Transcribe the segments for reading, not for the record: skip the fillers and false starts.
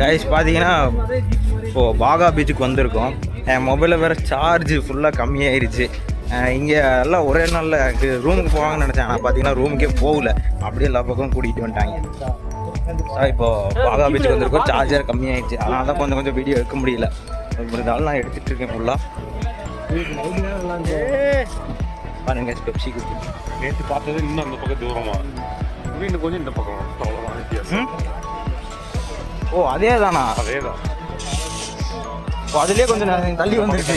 Guys பார்த்தீங்கன்னா இப்போது பாகா பீச்சுக்கு வந்திருக்கோம். என் மொபைலில் வேறு சார்ஜ் ஃபுல்லாக கம்மியாயிருச்சு. இங்கே எல்லாம் ஒரே நாளில் ரூமுக்கு போவாங்கன்னு நினச்சேன். ஆனால் பார்த்தீங்கன்னா ரூமுக்கே போகல, அப்படியே எல்லா பக்கம் கூட்டிகிட்டு வந்துட்டாங்க. இப்போது பாகா பீச்சுக்கு வந்திருக்கோம். சார்ஜர் கம்மியாயிடுச்சு, அதனால தான் கொஞ்சம் வீடியோ எடுக்க முடியல. இருந்தாலும் நான் எடுத்துகிட்டு இருக்கேன் ஃபுல்லாக. பாருங்க பெப்சி குடிச்சு நேற்று பார்த்தது இன்னும் அந்த பக்கம் தூரமாக இன்னும் கொஞ்சம் இந்த பக்கம் அவ்வளோதான் வித்தியாசம். ஓ அதே தானா? அதே தான். ஓ அதுலேயே கொஞ்சம் தள்ளி வந்துருக்கு.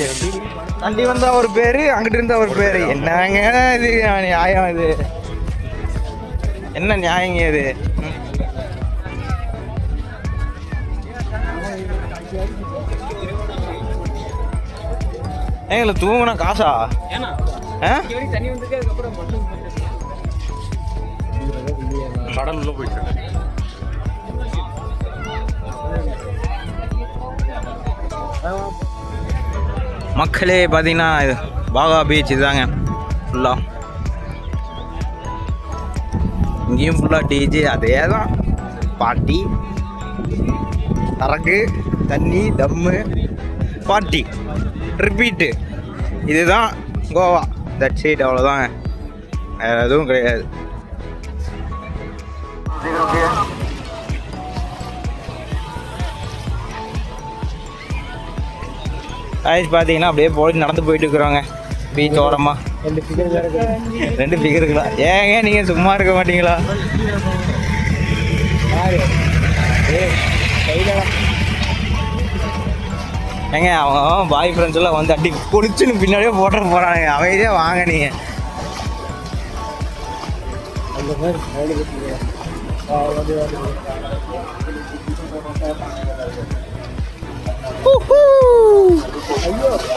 தள்ளி வந்தா ஒரு பேர், அங்கிட்டு இருந்தா ஒரு பேர். என்னங்க இது நியாயம்? இது என்ன நியாயங்க இது? ஏங்கள தூங்குனா காசா? கடல் உள்ள போயிட்டு மக்களே பார்த்தீங்கன்னா பாகா பீச் இதுதாங்க ஃபுல்லாக. இங்கேயும் ஃபுல்லாக டிஜே அதே தான். பாட்டி, சரக்கு, தண்ணி, தம்மு, பார்ட்டி, ரிப்பீட்டு. இதுதான் கோவா. தட் சைட் அவ்வளோதாங்க, வேறு எதுவும் கிடையாது. ஆயிடுச்சு பார்த்தீங்கன்னா அப்படியே போய் நடந்து போயிட்டு இருக்கிறோங்க பீச் ஓரமாக. 2 ஃபிகருங்களா? ஏங்க நீங்கள் சும்மா இருக்க மாட்டீங்களா? ஏங்க அவன் பாய் ஃப்ரெண்ட்ஸ் எல்லாம் வந்து அடி குளிச்சுன்னு பின்னாடியே போட்டு போகிறாங்க. அமைதியே வாங்க நீங்கள்.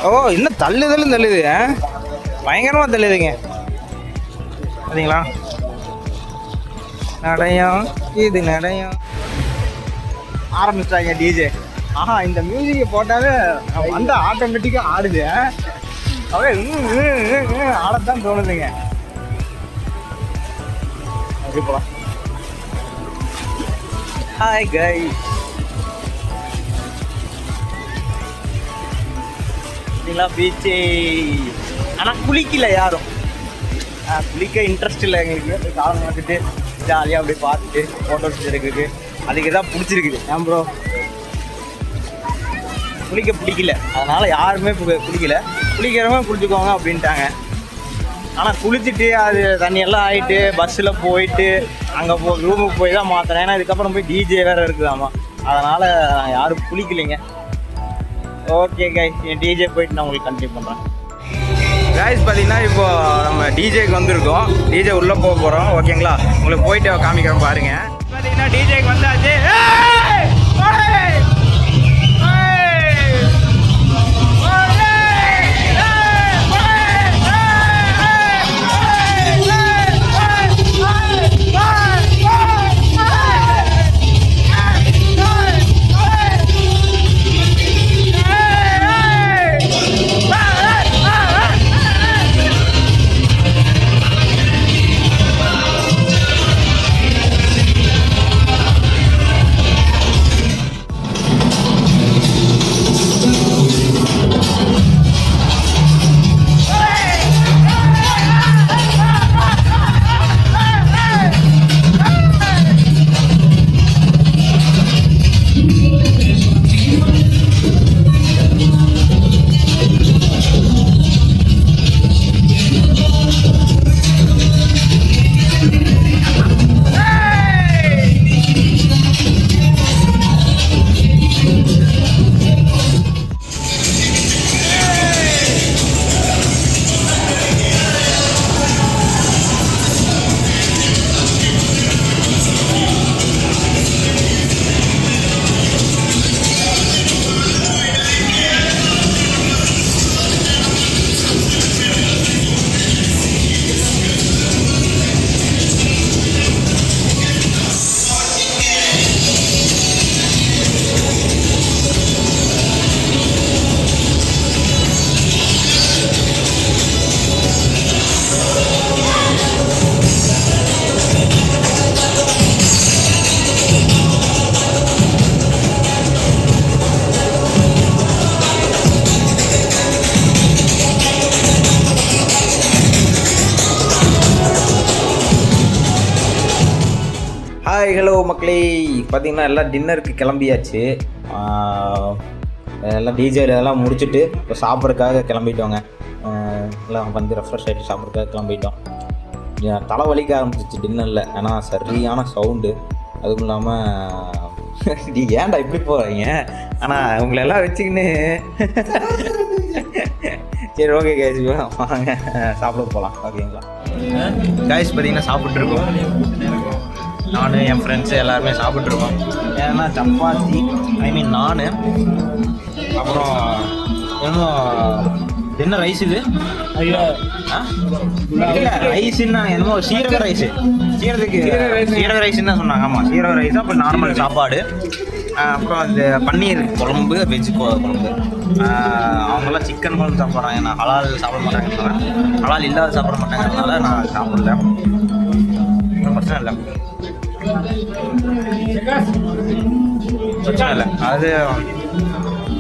ஓ இன்னும் தள்ளுது பயங்கரமாக தள்ளுதுங்க சரிங்களா? நடையம் இது நடையம் ஆரம்பிச்சிட்டாங்க டிஜே. ஆஹா இந்த மியூசிக்கை போட்டாவே வந்து ஆட்டோமேட்டிக்காக ஆடுது. அவே ஆடத்தான் தோணுதுங்க. அப்படி போலாம். Hi guys, beach. ஆனால் குளிக்கல யாரும். குளிக்க இன்ட்ரெஸ்ட் இல்லை எங்களுக்கு. காலம் பார்த்துட்டு ஜாலியாக அப்படியே பார்த்துட்டு ஃபோட்டோஸ் எடுக்கிறதுக்கு அதுக்கு தான் பிடிச்சிருக்குது. ஏன் ப்ரோ குளிக்க பிடிக்கல, அதனால் யாருமே குளிக்கல. குளிக்கிறவங்க குளிச்சுக்கோங்க அப்படின்ட்டாங்க. ஆனால் குளிச்சுட்டு அது தண்ணியெல்லாம் ஆகிட்டு பஸ்ஸில் போயிட்டு அங்கே ரூமுக்கு போய் தான் மாற்றினேன். ஏன்னா இதுக்கப்புறம் போய் டிஜே வேறு இருக்குதாமா, அதனால் யாரும் குளிக்கலைங்க. ஓகே கைஸ், என் டிஜே போயிட்டு நான் உங்களுக்கு கண்டினியூ பண்ணுறேன். கைஸ் பார்த்தீங்கன்னா இப்போது நம்ம டிஜேக்கு வந்திருக்கோம். டிஜே உள்ளே போக போகிறோம். ஓகேங்களா? உங்களுக்கு போயிட்டு காமிக்கிறோம் பாருங்கள். பார்த்தீங்கன்னா டிஜேக்கு வந்தாச்சு. ஹாய் ஹலோ மக்களே, பார்த்தீங்கன்னா எல்லாம் டின்னருக்கு கிளம்பியாச்சு. எல்லாம் டிஜேல எல்லாம் முடிச்சுட்டு இப்போ சாப்பிட்றதுக்காக கிளம்பிட்டோங்க. எல்லாம் வந்து ரெஃப்ரெஷ் ஆகிட்டு சாப்பிட்றதுக்காக கிளம்பிட்டோம். தலை வலிக்க ஆரம்பிச்சிச்சு டின்னரில், ஏன்னா சரியான சவுண்டு. அதுவும் இல்லாமல் நீ ஏன்டா இப்படி போகிறீங்க, ஆனால் உங்களெல்லாம் வச்சுக்கின்னு சரி ஓகே கைஸ் வாங்க சாப்பிட போகலாம். ஓகேங்களா கைஸ், பார்த்தீங்கன்னா சாப்பிட்ருக்கோம். நான் என் ஃப்ரெண்ட்ஸு எல்லாருமே சாப்பிட்ருக்கோம். ஏன்னா சப்பாத்தி நான் அப்புறம் இன்னும் என்ன ரைஸ் இது இல்லை ரைஸுன்னா என்னமோ சீரக ரைஸு, சீரக ரைஸுன்னு தான் சொன்னாங்க. ஆமாம் சீரக ரைஸ். அப்புறம் நார்மல் சாப்பாடு, அப்புறம் அந்த பன்னீர் குழம்பு, வெஜ் குழம்பு. அவங்களாம் சிக்கன் குழம்பு சாப்பிட்றாங்க. நான் ஹலால் சாப்பிட மாட்டாங்க, ஹலால் இல்லாத சாப்பிட மாட்டாங்கனால நான் சாப்பிடல. ஒன்றும் பிரச்சனை இல்லை, பிரச்சனை இல்லை. அது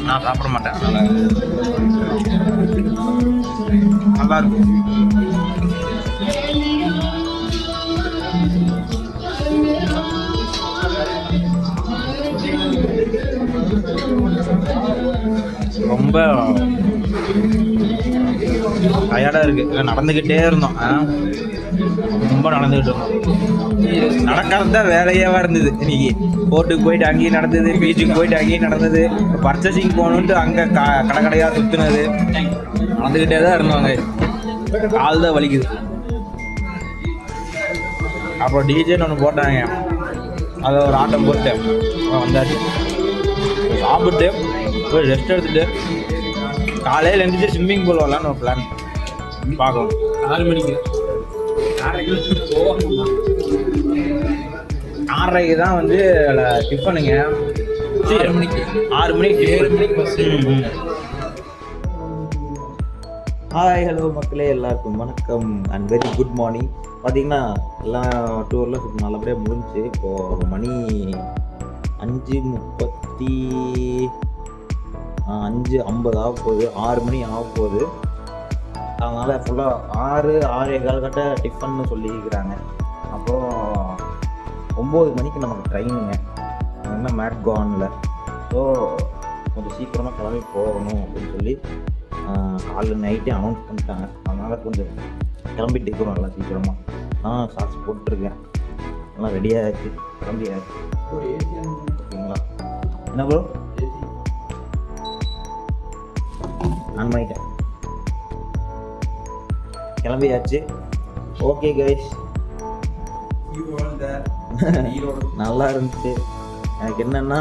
நான் சாப்பிட மாட்டேன், அதனால் நல்லாயிருக்கும். ரொம்ப டயர்டாக இருக்குது. நடந்துக்கிட்டே இருந்தோம், ரொம்ப நடந்துக்கிட்டு இருந்தோம். நடக்கிறது தான் வேலையாகவே இருந்தது. இன்னைக்கு போர்ட்டுக்கு போயிட்டு அங்கேயும் நடந்தது, பீச்சுக்கு போயிட்டு அங்கேயும் நடந்தது, பர்ச்சேசிங் போகணுன்ட்டு அங்கே கடை கடையாக சுற்றுனது, நடந்துக்கிட்டே தான் இருந்தோங்க. கால் தான் வலிக்குது. அப்புறம் டிஜேன்னு ஒன்று போட்டாங்க, அதை ஒரு ஆட்டம் போட்டு வந்தாச்சு. சாப்பிட்டு போய் ரெஸ்ட் எடுத்துகிட்டு காலையில் எழுந்திரிச்சு ஸ்விம்மிங் பூல் வரலான்னு ஒரு பிளான் பார்க்கணும். 6 மணிக்கு 6:30 தான் வந்து டிஃபனுங்க. 6 மணிக்கு பஸ்ஸு. ஹாய் ஹலோ மக்களே, எல்லாருக்கும் வணக்கம் அண்ட் வெரி குட் மார்னிங். பார்த்தீங்கன்னா எல்லாம் டூரில் நல்லபடியாக முடிஞ்சு. இப்போது மணி 5:50 ஆக போகுது, 6 மணி ஆக போகுது. அதனால் ஃபுல்லாக 6-6:15 கட்ட டிஃபன்னு சொல்லியிருக்கிறாங்க. அப்புறம் 9 மணிக்கு நமக்கு ட்ரெயினுங்க, என்ன மேட்கானில். ஸோ கொஞ்சம் சீக்கிரமாக கிளம்பி போகணும் அப்படின்னு சொல்லி காலைல நைட்டே அனௌன்ஸ் பண்ணிட்டாங்க. அதனால் கொஞ்சம் கிளம்பிட்டு இருக்கிறோம் நல்லா சீக்கிரமாக. நான் சாக்ஸ் போட்டுருக்கேன், எல்லாம் ரெடியாகிடுச்சு, கிளம்பியாச்சு. ஓகேங்களா? என்ன ப்ரோ ஆன் பண்ணிட்டேன், கிளம்பியாச்சு. ஓகே கைஸ், நல்லா இருந்துச்சு. எனக்கு என்னென்னா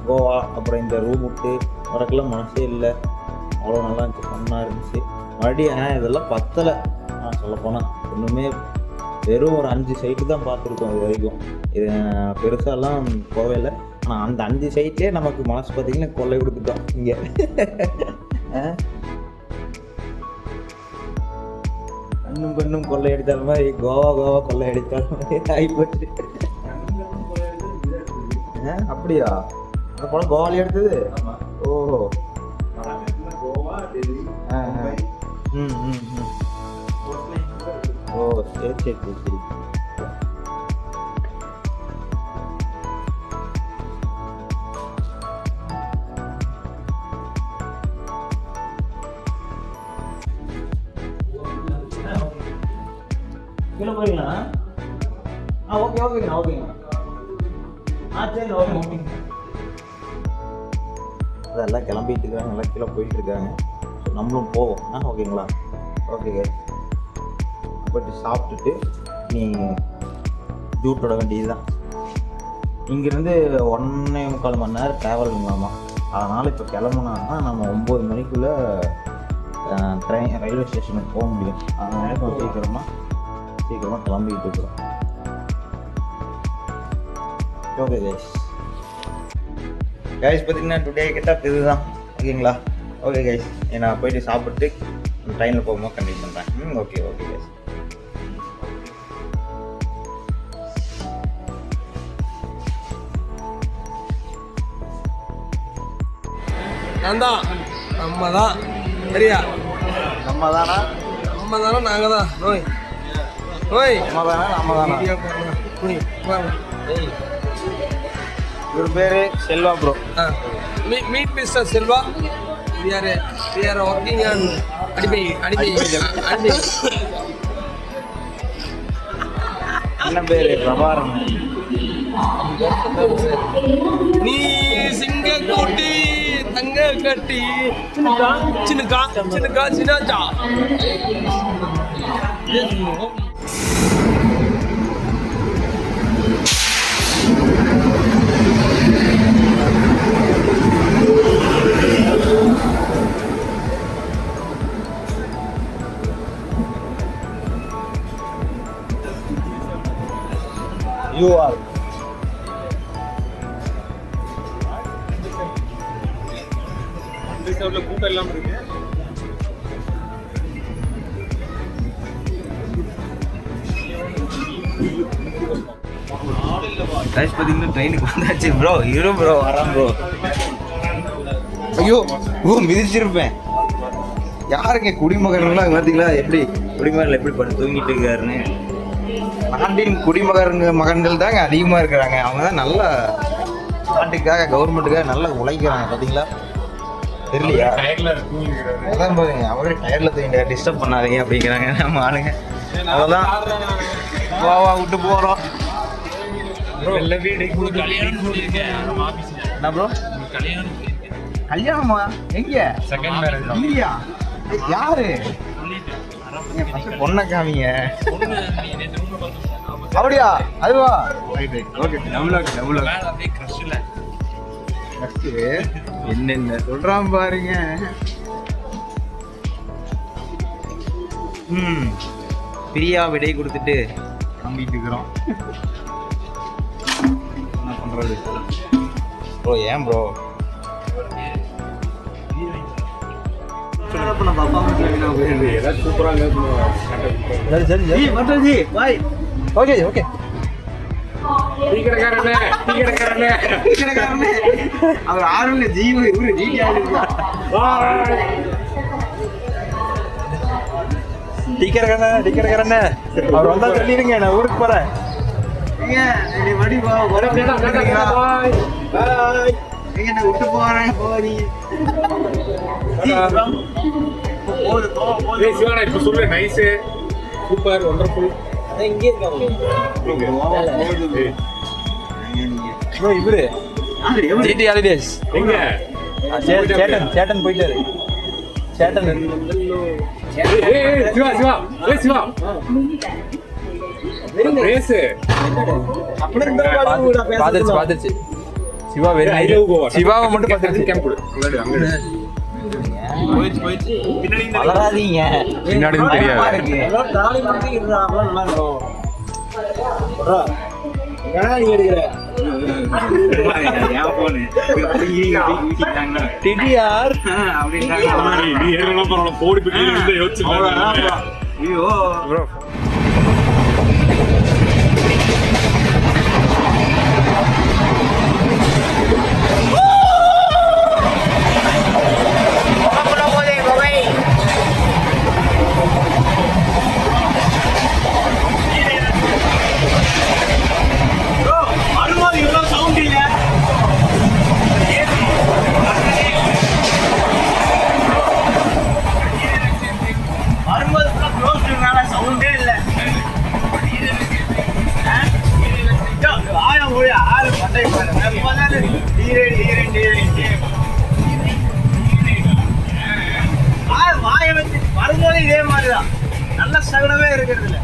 கோவா அப்புறம் இந்த ரூம் விட்டு வரக்கெல்லாம் மனசே இல்லை, அவ்வளோ நல்லா இருந்துச்சு, ஃபன்னாக இருந்துச்சு. மறுபடியும் இதெல்லாம் பத்தலை சொல்லப்போனால். ஒன்றுமே வெறும் ஒரு 5 சைட்டு தான் பார்த்துருக்கோம் இது வரைக்கும். இது பெருசாலாம் போகவே. ஆனால் அந்த 5 சைட்லேயே நமக்கு மனசு பார்த்திங்கன்னா கொள்ளை கொடுத்துட்டோம் இங்கே. கண்ணும் பெண்ணும் கொள்ளை அடித்தால் மாதிரி கோவா கொள்ளை அடித்தால் மாதிரி ஆகிப்போச்சு. அப்படியா? அந்த படம் கோவாலே எடுத்தது? ஓஹோ. ஓ சரி சரி சரி சரி. கீழே போறீங்களா? ஓகேங்கண்ணா. சரி ஓகே. அதெல்லாம் கிளம்பிட்டு இருக்காங்க, எல்லாம் கீழே போயிட்டு இருக்காங்க. ஸோ நம்மளும் போவோம். ஓகேங்களா? ஓகே போய்ட்டு சாப்பிட்டுட்டு நீ ஜூட்டோட வேண்டியது தான். இங்கேருந்து 1.25 மணி நேரம் ட்ராவலுங்களாமா. அதனால் இப்போ கிளம்புனான்னா நம்ம 9 மணிக்குள்ளே ரயில்வே ஸ்டேஷனுக்கு போக முடியும். அதனால கொஞ்சம் சீக்கிரமாக கிளம்பிக்கிட்டு இருக்கிறோம். ஓகே கைஸ் பார்த்தீங்கன்னா டுடே கெட்டப் இதுதான். ஓகேங்களா? ஓகே கைஸ், நான் போயிட்டு சாப்பிட்டு ட்ரெயினில் போகும்போது கண்டினியூ பண்ணுறேன். Okay guys. நம்ம தான் சரியா? நம்ம தானா? நாங்கள் தான். நோய் நம்ம தானா? இவர் பேரு Selva bro. Meet mister Selva. we are working on அடிமை. அண்ணன் பேரு பிரபாரம். நீ சிங்க கூட்டி தங்க கட்டி சின்னக்கா சின்னாச்சா. You are. கூட்டம் எல்லாம் இருக்கு. பார்த்தீங்கன்னா ட்ரெயினுக்கு வந்தாச்சு ப்ரோ. இரு ப்ரோ, வரான் ப்ரோ. ஐயோ மிதிச்சிருப்பேன். யாருங்க குடிமகன்லாம் பார்த்தீங்களா? எப்படி குடிமகன்கள் எப்படி பண்ணி தூங்கிட்டு இருக்காருன்னு. நாட்டின் மகன்கள் தாங்க அதிகமாக இருக்கிறாங்க. அவங்க தான் நல்லா நாட்டுக்காக கவர்மெண்ட்டுக்காக நல்லா உழைக்கிறாங்க. பார்த்தீங்களா? தெரியலையா? அதான் பாருங்க, அவரே டயர்ல தூங்கிட்டு டிஸ்டர்ப் பண்ணாதீங்க அப்படிங்கிறாங்க நம்ம ஆளுங்க. அவ்வளோதான், வா விட்டு போகிறோம். என்ன ப்ரோ கல்யாணமா? எங்க? Second marriage. இல்லையா? யாரு? பொண்ணை காமிங்க. அப்படியா? அதுவா? என்னென்ன சொல்றான் பாருங்க. பிரியா விடை கொடுத்துட்டு நம்பிட்டு இருக்கிறோம். என்ன பண்றது ப்ரோ? ஏன் ப்ரோ? அவர் ஆறுல ஜீவ இவரு ஜிடி டிக்கெட் அவர் வந்தா சொல்லிடுங்க, நான் ஊருக்கு போறேன். விட்டு போறேன். இப்ப சொல்லு நைஸ் சூப்பர் வண்டர்ஃபுல். இவரு ஜிடி ஹாலிடேஸ் எங்க? சேட்டன் போயிட்டாரு. சேட்டன் சிவா பாத்துருச்சு. சிவா சிவாவை மட்டும் பாத்துருச்சு. வளராதீங்க, பின்னாடி தெரியாது. வரும்போது இதே மாதிரிதான் நல்ல சகுனமே இருக்கிறது இல்லை.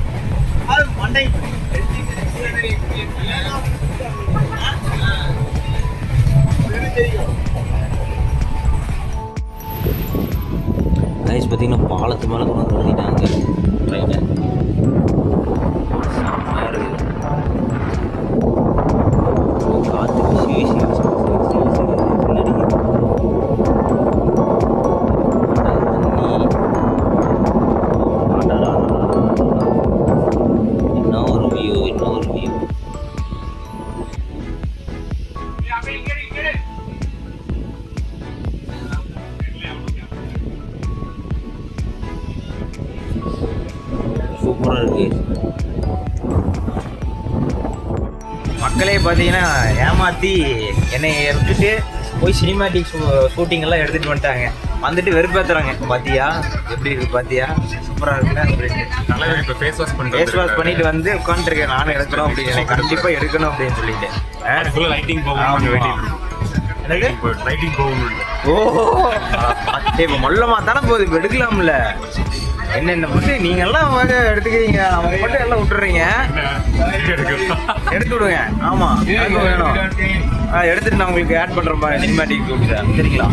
அது மண்டை கைஸ் பார்த்தீங்கன்னா பாலத்து மேலே கொண்டு வந்து நிறுத்திட்டாங்க ட்ரெயினை. காற்று சூப்பராக இருக்கு. மக்களே பார்த்தீங்கன்னா ஏமாற்றி என்னை எடுத்துட்டு போய் சினிமாட்டிக் ஷூட்டிங் எல்லாம் எடுத்துட்டு வந்துட்டாங்க. வந்துட்டு வெறுப்பேத்துறாங்க. பாத்தியா எப்படி இருக்கு, பாத்தியா சூப்பரா இருக்குல்ல அப்படின்னு. தலைவர் இப்போ ஃபேஸ் வாஷ் பண்ணிட்டு வந்து உட்காந்துருக்கேன். நானும் எடுக்கணும் அப்படின்னு, எனக்கு கண்டிப்பா எடுக்கணும் அப்படின்னு சொல்லிட்டு. லைட்டிங் போகும், லைட்டிங் போகும். ஓ இப்போ மொல்லமா தானே போகுது, இப்போ எடுக்கலாம்ல. என்னென்ன மட்டும் நீங்க எல்லாம் எடுத்துக்கிறீங்க, அவங்க மட்டும் எல்லாம் விட்டுறீங்க. எடுத்து விடுங்க. ஆமா எனக்கு வேணும். எடுத்துட்டு நான் உங்களுக்கு ஆட் பண்றேன் பாருங்க சினிமாட்டிக் சரிங்களா.